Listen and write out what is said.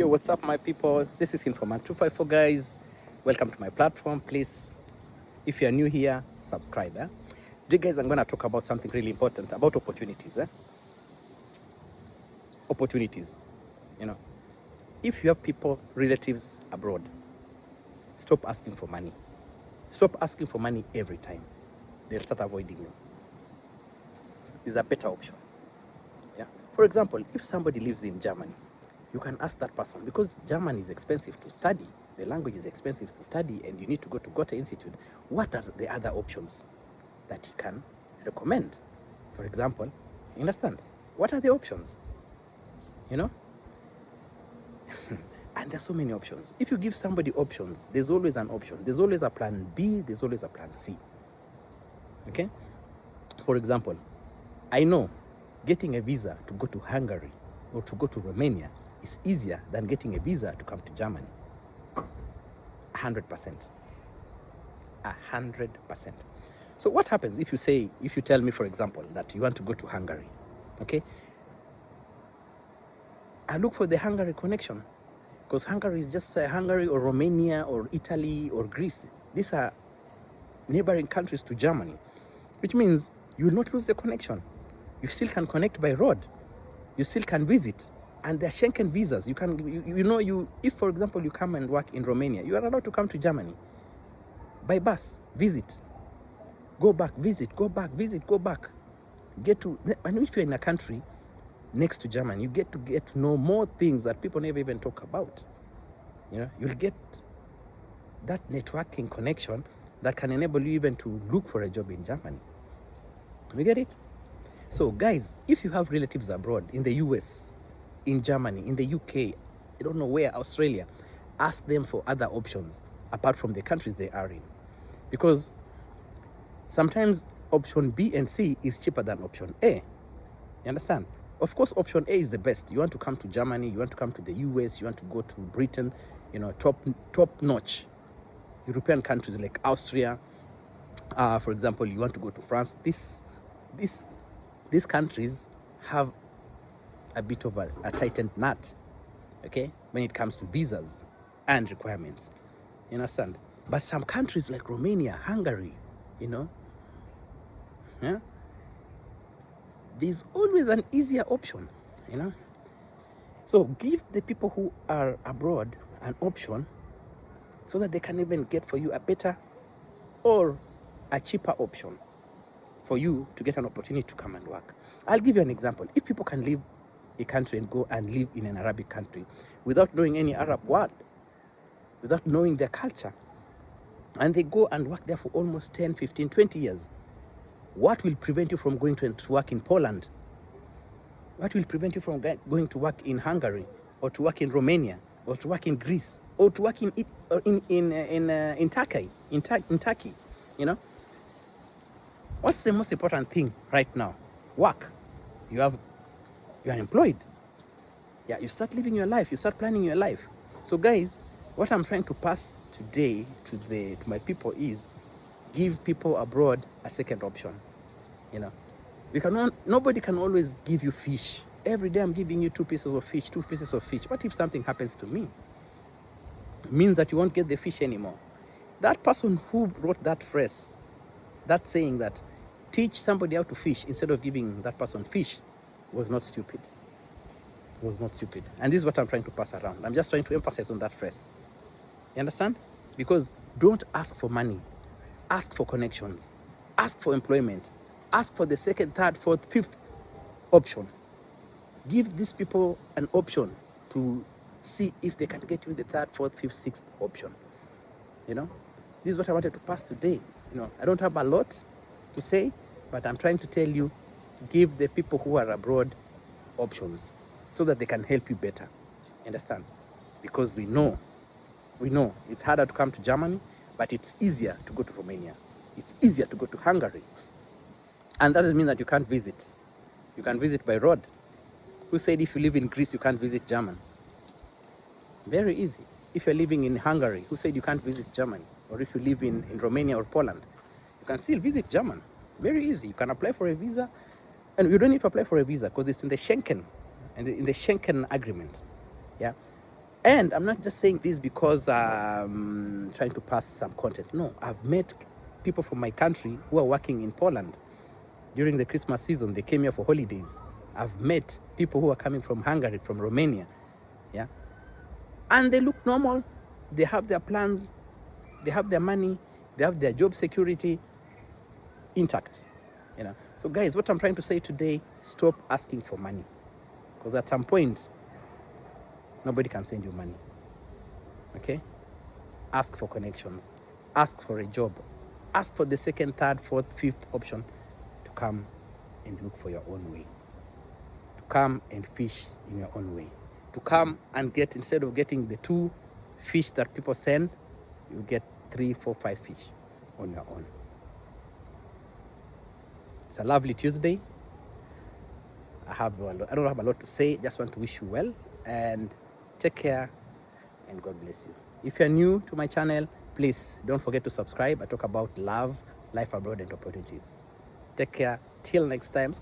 Yo, what's up, my people? This is Informant 254, guys. Welcome to my platform. Please, if you're new here, subscribe. Today, guys, I'm going to talk about something really important about opportunities. Opportunities. You know, if you have people, relatives abroad, stop asking for money. Stop asking for money every time. They'll start avoiding you. There's a better option. Yeah. For example, if somebody lives in Germany, you can ask that person, because German is expensive to study, the language is expensive to study, and you need to go to Goethe Institute. What are the other options that he can recommend? For example, you understand? What are the options? You know? And there's so many options. If you give somebody options, there's always an option. There's always a plan B, there's always a plan C. Okay? For example, I know getting a visa to go to Hungary or to go to Romania is easier than getting a visa to come to Germany. 100%. 100%. So what happens if you tell me, for example, that you want to go to Hungary, okay? I look for the Hungary connection, because Hungary is just Hungary or Romania or Italy or Greece. These are neighboring countries to Germany, which means you will not lose the connection. You still can connect by road. You still can visit. And they're Schengen visas. You can, if, for example, you come and work in Romania, you are allowed to come to Germany by bus, visit, go back, visit, go back, visit, go back. And if you're in a country next to Germany, you get to know more things that people never even talk about. You know, you'll get that networking connection that can enable you even to look for a job in Germany. You get it? So, guys, if you have relatives abroad, in the US, in Germany, in the UK, I don't know where, Australia, ask them for other options apart from the countries they are in. Because sometimes option B and C is cheaper than option A. You understand? Of course, option A is the best. You want to come to Germany, you want to come to the US, you want to go to Britain, top-notch European countries like Austria. For example, you want to go to France. These countries have a bit of a tightened nut, okay, when it comes to visas and requirements. You understand? But some countries like Romania, Hungary, there's always an easier option, So give the people who are abroad an option so that they can even get for you a better or a cheaper option for you to get an opportunity to come and work. I'll give you an example. If people can leave a country and go and live in an Arabic country without knowing any Arab word, without knowing their culture, and they go and work there for almost 10, 15, 20 years, what will prevent you from going to work in Poland? What will prevent you from going to work in Hungary, or to work in Romania, or to work in Greece, or to work in Turkey? What's the most important thing right now? Work. You're employed. Yeah, you start living your life. You start planning your life. So, guys, what I'm trying to pass today to my people is give people abroad a second option. Nobody can always give you fish. Every day I'm giving you two pieces of fish. What if something happens to me? It means that you won't get the fish anymore. That person who wrote that phrase, that saying that teach somebody how to fish instead of giving that person fish, was not stupid. And this is what I'm trying to pass around. I'm just trying to emphasize on that phrase. You understand? Because don't ask for money. Ask for connections. Ask for employment. Ask for the second, third, fourth, fifth option. Give these people an option to see if they can get you the third, fourth, fifth, sixth option. This is what I wanted to pass today. I don't have a lot to say, but I'm trying to tell you, give the people who are abroad options so that they can help you better. Understand? Because we know it's harder to come to Germany, but it's easier to go to Romania. It's easier to go to Hungary. And that doesn't mean that you can't visit. You can visit by road. Who said if you live in Greece, you can't visit Germany? Very easy. If you're living in Hungary, who said you can't visit Germany? Or if you live in Romania or Poland, you can still visit Germany. Very easy. You can apply for a visa. And you don't need to apply for a visa because it's in the Schengen, in the Schengen agreement. Yeah. And I'm not just saying this because I'm trying to pass some content. No, I've met people from my country who are working in Poland during the Christmas season. They came here for holidays. I've met people who are coming from Hungary, from Romania, yeah, and they look normal. They have their plans, they have their money, they have their job security intact, you know. So guys, what I'm trying to say today, stop asking for money, because at some point nobody can send you money. Okay, ask for connections, ask for a job, ask for the second, third, fourth, fifth option to come and look for your own way, to come and fish in your own way, to come and get, instead of getting the 2 fish that people send, you get 3, 4, 5 fish on your own. It's a lovely Tuesday. I don't have a lot to say. Just want to wish you well and take care, and God bless you. If you're new to my channel, please don't forget to subscribe. I talk about love, life abroad, and opportunities. Take care. Till next time.